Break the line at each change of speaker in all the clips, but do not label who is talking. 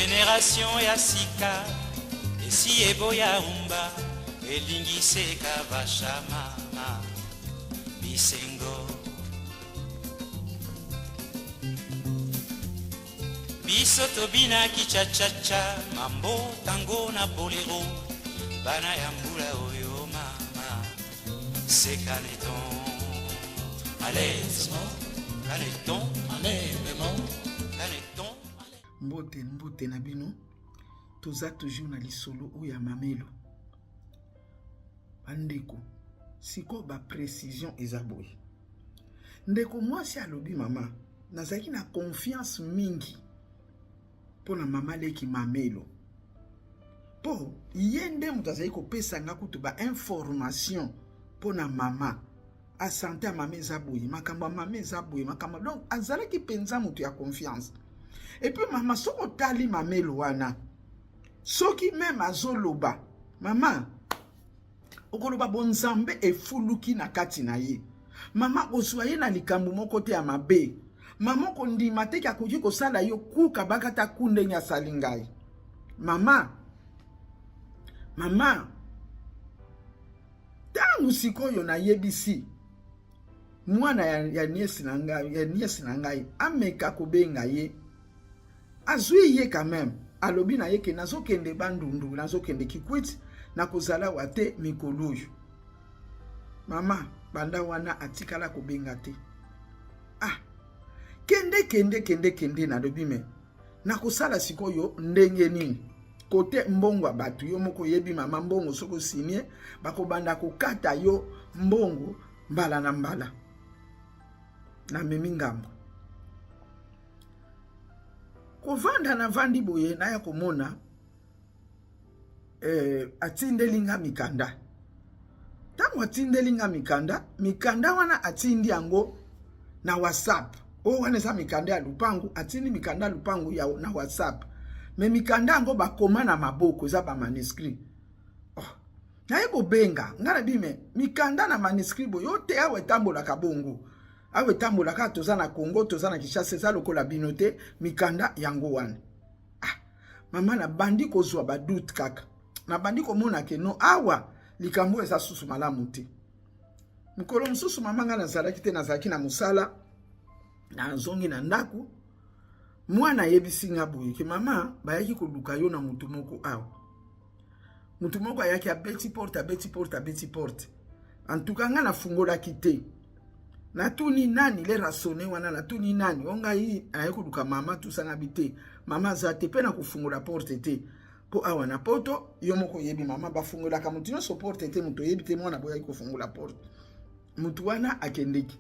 Génération ya sika esi eboya umba elingi kavashama bisengo biso tobina kichachacha mambo tango na bolero bana ya mbula oyo mama c'est caneton allez caneton allez maman caneton
mbote na bino toza toujours na lisolo oya mamelo bandeko siko ba précision eza boye ndeko mwasi alobi mama nazaki na confiance mingi pona mama leki mamelo po yende mutazaki kopesa nga kutu ba information pona mama a santé mama eza boye makambo mama eza boye makambo donc azalaki penza mutu ya confiance. Et puis maman soko tali mamelo wana soki même azoloba mama okoloba bonzambe efuluki na kati na ye mama oswaye na likambo moko te ya mabe mama kondima te kakoki kosala yo kuka bakata kunde nya salingai mama tangu sikoyo na yebisi mwana ya niesi na ngai ameka kobenga ye azwi ye quand même alobi na ye ke nazokende bandundu nazokende kikwiti na kozala wate mikoluyo mama banda wana atikala kobenga te kende na lobi me na kosala sikoyo ndenge nini kote mbongo batu yo moko yebi mama mbongo soko sinie bakobanda kokata yo mbongo mbala na mbala na memi ngambo kovanda na vandi boye na ya komona atindelinga mikanda tango atindelinga mikanda wana atindi yango na WhatsApp wana eza mikanda ya lupangu atindi mikanda lupangu ya na WhatsApp me mikanda yango bakoma na maboko eza ba manuscrit na yeko benga ngana bime mikanda na manuscrit boyo te awe tambola kabongo awe tambola ka toza na Congo toza na Kinshasa eza lokola binote mikanda yango wana mama na bandi kozwa ba doute kaka na bandi komona ke no awa likambo eza susu malamu te mukolo mususu mama nga nazalaki te nazalaki na musala na zongi na ndaku mwana yebisi nga boye ke mama bayaki koluka yo na mutu moko awa mutu moko ayaki abeti porte en tout cas nga na fungola kite na tuni nani le rasone wana na tuni nani onga yi ayeko luka mama tusanga bite mama zate pe na kufungola porte te po awa na poto yo moko yebi mama bafungola ka mutu no so porte te mutu yebi te mwana boya kufungola porte mutu wana akendeki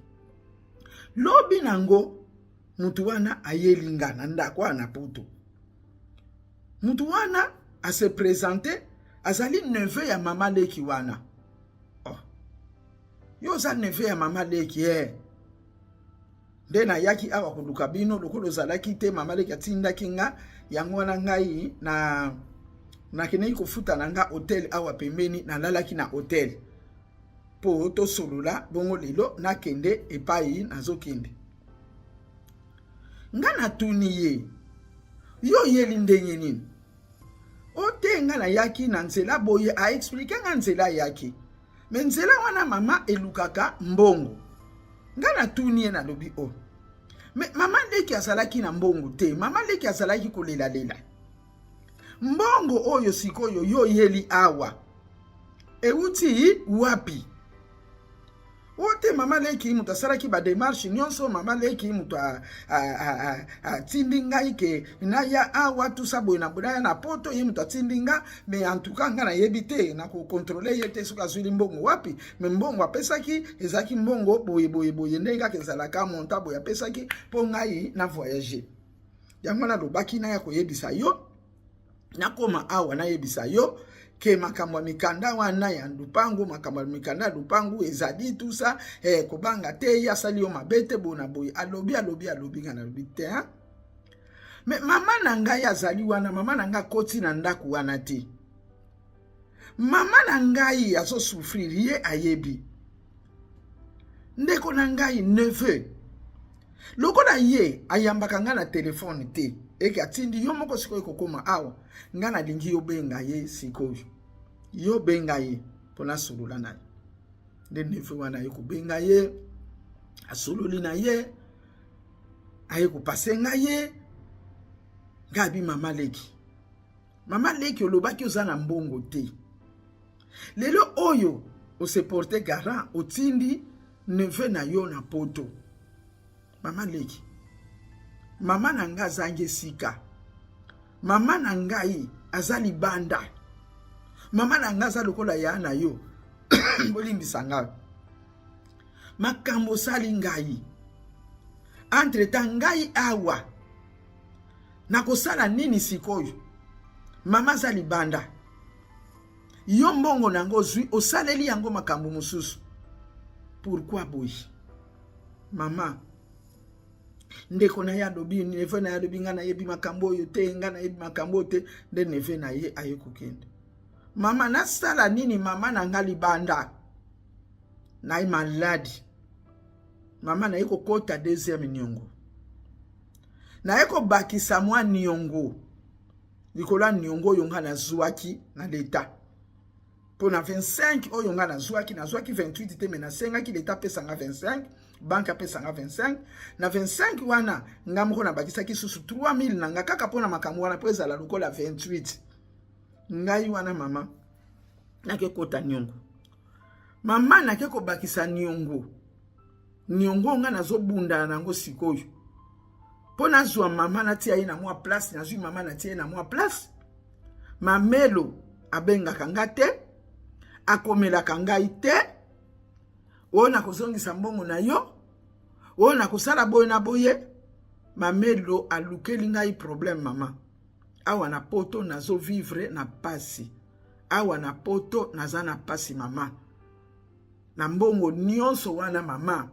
lobi nango mutu wana ayelinga na ndako na poto mutu wana a se présenter azali neveu ya mama leki wana yo za neveu ya mama leki nde na yaki awa koluka bino lokolo zalaki te mama leki atindaki nga yango wana ngai na kenei kofuta na nga hotel awa pembeni na lalaki na hotel po to solula bongo lelo na kende epai nazokende nga na tuni ye yo yeli ndenge nini ote nga na yaki na nzela boye a expliquer nga nzela yaki me nzela wana mama elukaka mbongo nga na tuni ye na lobi me mama leki azalaki na mbongo te mama leki azalaki kolela mbongo oyo sikoyo yo yeli awa euti wapi ote mama leki mutu asalaki ba démarche nyonso mama leki mutu tindinga ike na ya awa tusa boye na budaya na poto ye mutu tindinga me en tout cas nga na yebite na ko contrôler yete suka zuli mbongo wapi me mbongo apesaki ezaki mbongo boye ndenga kezalaka monta boye apesaki po ngai na voyager yango na lobaki na ya koyebisa yo na koma awa na yebisa yo ke makambo mikanda wana ya lupangu makambo mikanda lupangu ezadi tusa kobanga te ya sali yo mabete bona boye alobi ngana lobi te me mama na ngai azali wana mama na ngai koti na ndaku wana te mama na ngai azo souffrir ye ayebi ndeko na ngai neveu lokola ye ayambaka nga na telefone te eke atindi yo moko sikoyo kokoma awa nga nalingi yobenga ye sikoyo yobenga ye mpona solola na ye nde neveu wana aye kobenga ye asololi na ye aye kopase nga ye nga abi mama leki olobaki oza na mbongo te lelo oyo ose porte garant otindi neveu na yo na poto mama leki mama na nga azangi esika mama na ngai aza libanda mama na nga aza lokola ya na yo bolimbisa ngai makambo osali ngai entre temps ngai awa nakosala nini sikoyo mama aza libanda yo mbongo nango ozwi osaleli yango makambo mosusu pourquoi boy mama ndeko na ya dobi neve na ya dobi nga na yebi makambo oyo te nga na yebi makambo te nde neve na ye aye kokende mama nasala nini mama na nga libanda na ye maladi mama na ye kokota deuxième niongo na ye kobakisa mwa niongo likola niongo oyo nga nazwaki na leta po na 25 oyo nga nazwaki 28 te me nasengaki leta pesanga 25 banque apesanga 25 na 25 wana nga moko nabakisaki susu 3000 na nga kaka pona makambo wana po ezala lokola 28 ngai wana mama nake kota niongo mama nake kobakisa niongo nga nazobunda nango sikoyo po nazwa mama natia ye na mwa place nazwi mama natia ye na mwa place mamelo abengaka nga te akomelaka ngai te oyo nakozongisa mbongo na yo oyo nakosala boye na boye mamelo alukeli ngai problème mama awa na poto nazo vivre na pasi awa na poto naza na pasi mama na mbongo nyonso wana mama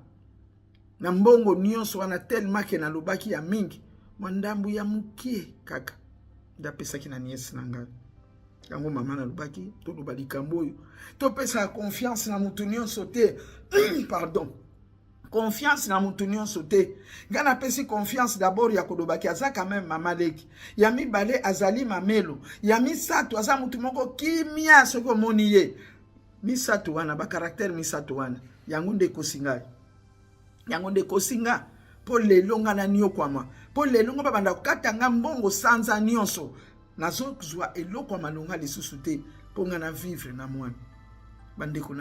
na mbongo nyonso wana tellement ke nalobaki ya mingi mwandambu ya mukie kaka ndapesaki na niesi na ngai yango mama nalobaki toloba likambo oyo topesa confiance na mutu nyonso te pardon confiance na mutu nyonso te nga napesi confiance d'abord ya kolobaki aza quand même mama leki ya mibale azali mamelo ya misato aza mutu moko kimia soki omoni ye misato wana bakaraktere misato wana yango nde kosinga po lelo nga na niokwama po lelo nga babanda kokata nga mbongo sanza nyonso nazozwa eloko malonga lisusu te po nga na vivre na mwana bandeko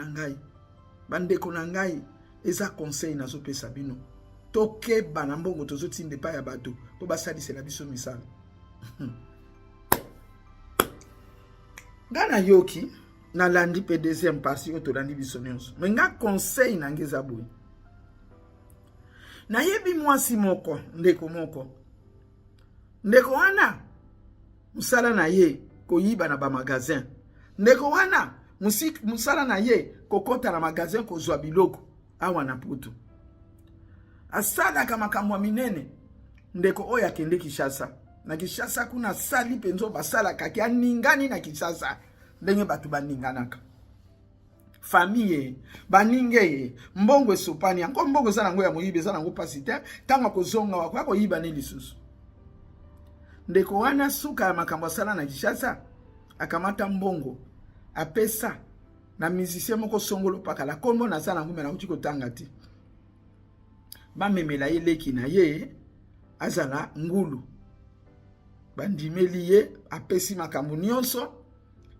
na ngai eza conseil nazopesa bino tokeba na mbongo tozotinda epai ya bato po basalisela biso misala nga na yoki nalandi mpe deuxième partie oyo tolandi biso nyonso me nga conseil nange eza boye nayebi mwasi moko ndeko wana musala na ye koyiba na bamagazin ndeko wana musala na ye kokota na magazin kozwa biloko awa na putu asalaka makambo minene ndeko oyo akende Kinshasa na Kinshasa kuna sali penzo basalaka ki aningani na Kinshasa ndenge batu baninganaka famille baninge mbongo esopani anko mbongo za nango ya moyibe za nango pasite tanga kozonga wako koyiba ne lisusu ndeko wana suka ya makambo sala na Kinshasa akamata mbongo apesa na musicien moko songolo pakala kombo na sana ngumela kuti kotanga ti bamemela ye leki na ye azala ngulu bandimeli ye apesi makambo nyonso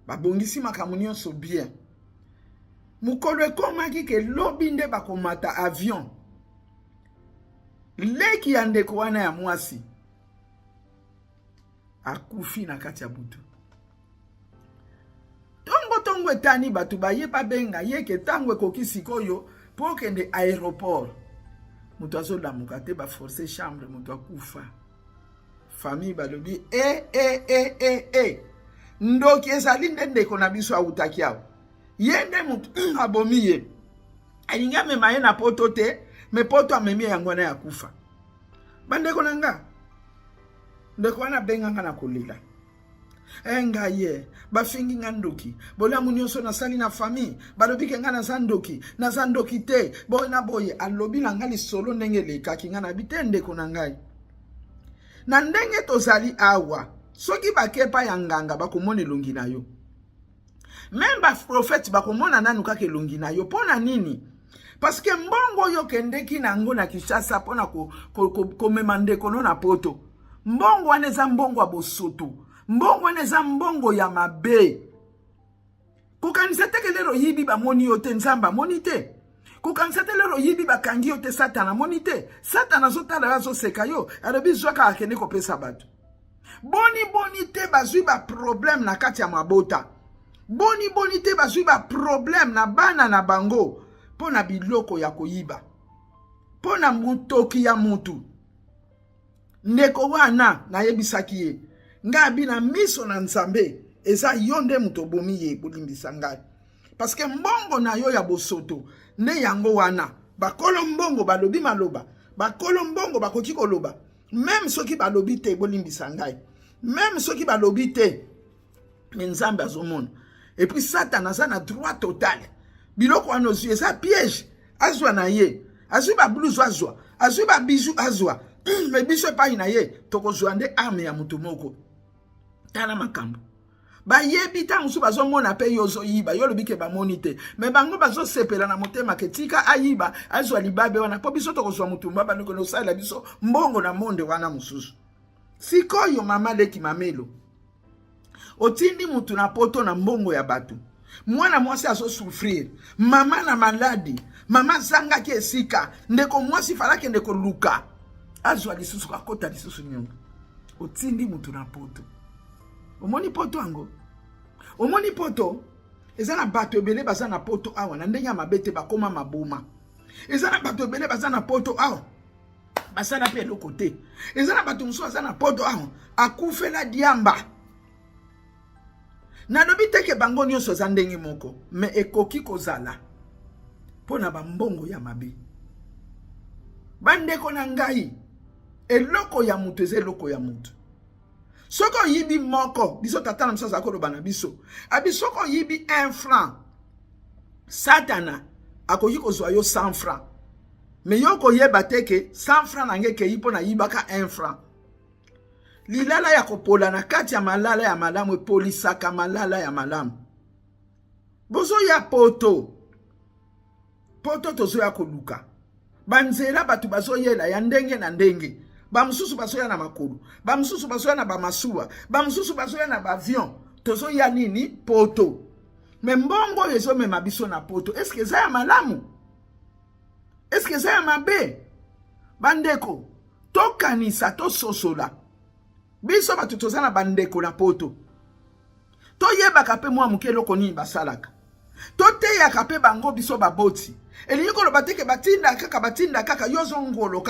babongisi makambo nyonso bien mukolo ekomaki ke lobi nde bakomata avion leki ya ndeko wana ya mwasi akufi na kati ya butu tongo etani batu baye babenga yeke tango ekoki sikoyo po kende aéroport mutu azolamuka te baforce chambre mutu akufa famille balobi ndoki ezali nde ndeko na biso autaki awo ye nde mutu abomi ye alingi amema ye na poto te me poto amemi yango wana ya kufa bandeko na nga ndeko wana abenganga na kolela Enga ye, bafingi ngandoki. Bolamu nyonso na sali na famille. Balobi ke nga na zandoki. Na zandoki te. Boy na boye. Alobi na ngali solo ndenge lekaki nga na bitende kuna ngai. Na ndenge tozali awa. Soki bakepa ya nganga bakomona elongi na yo. Même ba prophète bakomona nanu kaka elongi na yo. Pona nini? Parce que mbongo yo kendeki nango na Kinshasa pona komema ndeko no na poto. Mbongo wana eza mbongo ya bosoto. Mbongo wana eza mbongo ya mabe. Kokanisa teke lero yibi bamoni yo te nzamba moni te. Kokanisa te lero yibi bakangi yo te satana moni te. Satana zotala yazo seka yo. Alobi zwaka akende kopesa bato. Boni te bazwi ba problème na kati ya mabota. Boni te bazwi ba problème na bana na bango. Pona biloko ya koyiba. Pona mutoki ya mutu. Ndeko wana na yebisaki ye. Ngabi na miso na nzambe. Eza yonde mutobomi ye bolimbisa ngai. Parce que mbongo na yo ya bosoto. Ne yango wana. Bakolo mbongo balobi maloba. Bakolo mbongo bakoki koloba. Même soki balobi te bolimbisa ngai. Même soki balobi te. Nzambe azomona. Et puis Satan aza na droit total. Biloko wana ozwi eza piège. Azwa na ye. Azwi ba blouse azwa. Azwi ba bijou azwa. Mais biso pa ina ye. Toko zwande arme ya mutu moko. Tala makambo. Ba yebi ta musu bazo mona pe yozo yiba. Yo lobike ba monite. Mais bango bazo sepela na motema ketika ayiba. Azwa libabe wana. Po biso toko zwa mutu mbaba nuko no sala biso. Mbongo na monde wana mususu. Sikoyo mama leki mamelo. Otindi mutu na poto na mbongo ya batu. Mwana mwasi aso souffrir. Mama na maladi. Mama zanga ki esika. Ndeko mwasi falake ndeko luka. Azwa lisusu kwa kota lisusu nyonga. Otindi mutu na poto. Omoni poto ango. Omoni poto. Ezana bato ebele baza na poto awa. Na ndenge ya mabete bakoma maboma. Ezana bato ebele baza na poto awa. Basana pe loko te. Ezana bato musu baza na poto awa. Akufela diamba. Na lobi teke bango nyonso za ndenge moko. Me ekoki kozala. Pona bambongo ya mabe. Bandeko na ngai. Eloko ya mutu eze eloko ya mutu. Soko yibi moko. Biso tatana msasa akoloba na biso. Abisoko yibi 1 franc. Satana. Akoki kozwa yo 100 franc. Me yoko yeba teke 100 franc nangeke yipo na yibaka 1 franc. Lilala ya kopola na kati ya malala ya malamu polisaka malala ya malamu. Bozo ya poto. Poto tozo ya koluka. Banzela batu bazo yela ya ndenge na ndenge. Bamususu bazo ya na makulu. Bamususu bazo ya na bamasuwa. Bamususu bazo ya na bavion. Tozo ya nini? Poto. Membongo yezo memabiso na poto. Eske za ya malamu? Eske za ya mabe? Bandeko. Tokanisa to sosola. Biso batu tozana bandeko na poto. To yeba kape mwa mukeloko nini basalaka. To te ya kape bango biso baboti. Eliniko lo bateke batinda kaka yozo ngolo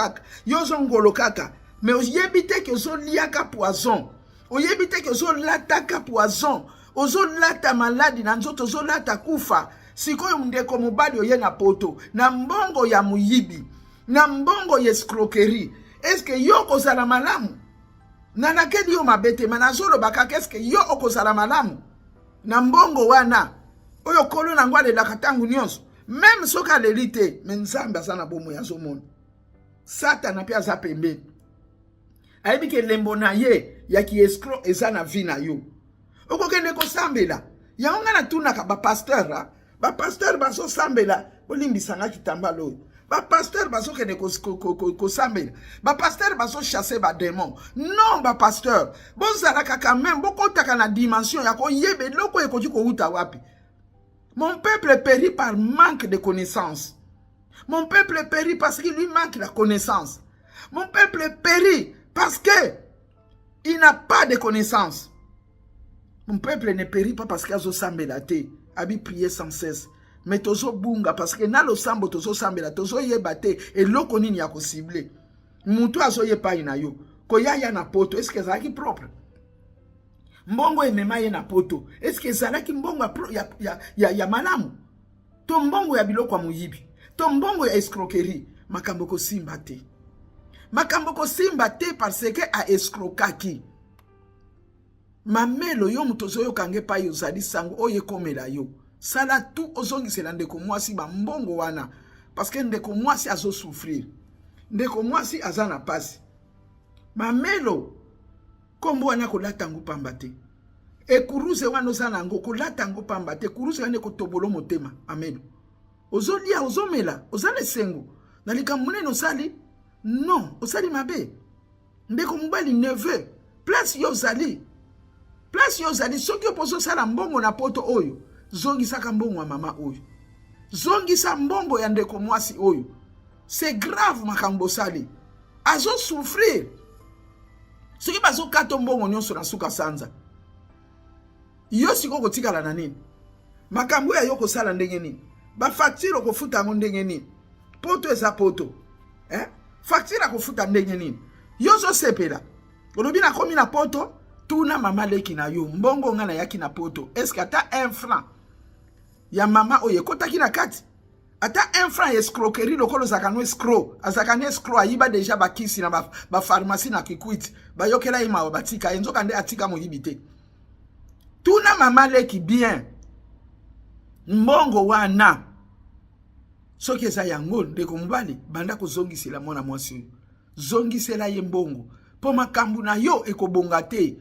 kaka. Mais oyebi te ke ozo liaka poison. Oyebi te ke ozo lataka poison. Ozo lata maladi na nzoto ozo lata kufa. Sikoyo mndeko mubali oye na poto. Na mbongo ya muyibi. Na mbongo ya escroquerie. Eske yo kozala malamu? Na nakedi yo mabete manazolo bakaka eske yo okozala malamu? Na mbongo wana. Oyo kolo na ngwale la katangu nyonso. Même soka lelite. Menzambe asana bomo ya zomona. Satana pia za pembe. Aibi ke lembo na ye. Ya ki escro ezana vina yo. Oko kende ko sambela. Ya onga na tunaka ba pasteur. Ba pasteur baso sambela. Olimbi sanga kitambalo. Ba pasteur baso kende ko sambela. Ba pasteur baso chasser ba démon. Non ba pasteur. Bonzala kaka même boko taka na dimension ya ko yebe loko ekoki ko uta wapi. Mon peuple périt par manque de connaissance. Mon peuple périt parce qu'il lui manque la connaissance. Mon peuple périt parce que il n'a pas de connaissance. Mon peuple ne périt pas parce qu'il a sambela te. Abi prier sans cesse. Mais tozo bunga parce que na lo sambo tozo sambela tozo yebate et loko nini ya ko ciblé. Mutu azo yepa ina yo. Koyaya na poto est-ce que ça qui propre? Mbongo emema ye na poto. Est-ce que zalaki mbongo ya malamu? To mbongo ya biloko ya muyibi. To mbongo ya escroquerie. Makambo ko simba te. Makambo ko simba te parce que a escrocaki. mamelo yo mutozo yo kange pa yo zali sango oye komela yo sala tu ozongisela ndeko mwasi ba mbongo wana parce que ndeko mwasi azo souffrir ndeko mwasi azana pasi mamelo kombo wana kolata ngo pamba te ekuruze wana ozana ngo kolata ngo pamba te ekuruze wana kotobolo motema amelo ozolia ozomela ozale sengo nalika munene osali non osali mabe ndeko mobali neveu place yo zali soki oposo sala mbongo na poto oyo zongisaka mbongo ya mama oyo zongisa mbongo ya ndeko mwasi oyo c'est grave makambo sali azo souffrir soki bazo kato mbongo nyonso na suka sanza yo siko kotikala na nini makambo ya yo kosala ndenge nini ba facture kofuta ngo ndenge nini poto eza poto facture kofuta ndenge nini yo zo sepela olobi na komi na poto tuna mama leki na yo mbongo nga na yaki na poto est-ce que ata 1 franc ya mama oye kotaki na kati ata 1 franc escroquerie lokolo zakano escroc ayiba deja bakisi na ba pharmacie na Kikwit bayokela ima batika enzoka nde atika moyibite tuna mama leki bien mbongo wana soki eza yango ndeko mobali banda kozongisela mwana mwasi oyo zongisela ye mbongo po makambo na yo ekobonga te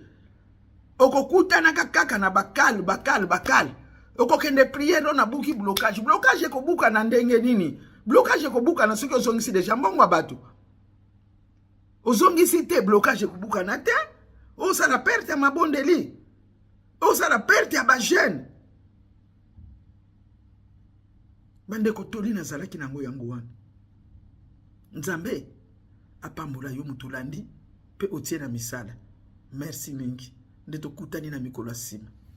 okokutanaka kaka na bakal okokende priere na buki blocage ekobuka na ndenge nini blocage ekobuka na soki ozongisi deja mbongo bato ozongisi te blocage ekobuka na te osala perte ya mabondeli osala perte ya bajene bande kotoli na zalaki nango yango wana nzambe apambola yo mutulandi pe otie na misala merci mingi nde tokutani na mikolo sima